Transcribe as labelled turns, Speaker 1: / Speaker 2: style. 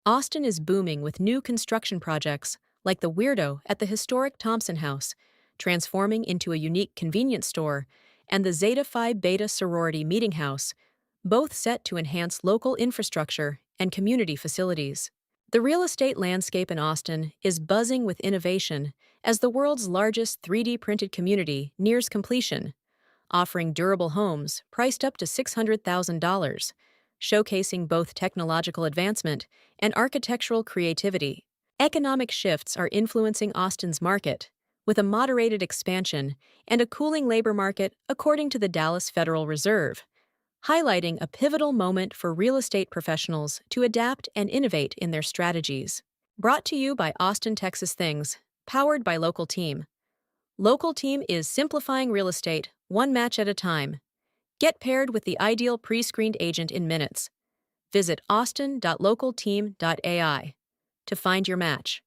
Speaker 1: Austin is booming with new construction projects like the Weirdo at the historic Thompson House, transforming into a unique convenience store, and the Zeta Phi Beta sorority meeting house, both set to enhance local infrastructure and community facilities. The real estate landscape in Austin is buzzing with innovation as the world's largest 3D printed community nears completion, offering durable homes priced up to $600,000, showcasing both technological advancement and architectural creativity. Economic shifts are influencing Austin's market, with a moderated expansion and a cooling labor market, according to the Dallas Federal Reserve, highlighting a pivotal moment for real estate professionals to adapt and innovate in their strategies. Brought to you by Austin, Texas Things, powered by Local Team. Local Team is simplifying real estate, one match at a time. Get paired with the ideal pre-screened agent in minutes. Visit austin.localteam.ai to find your match.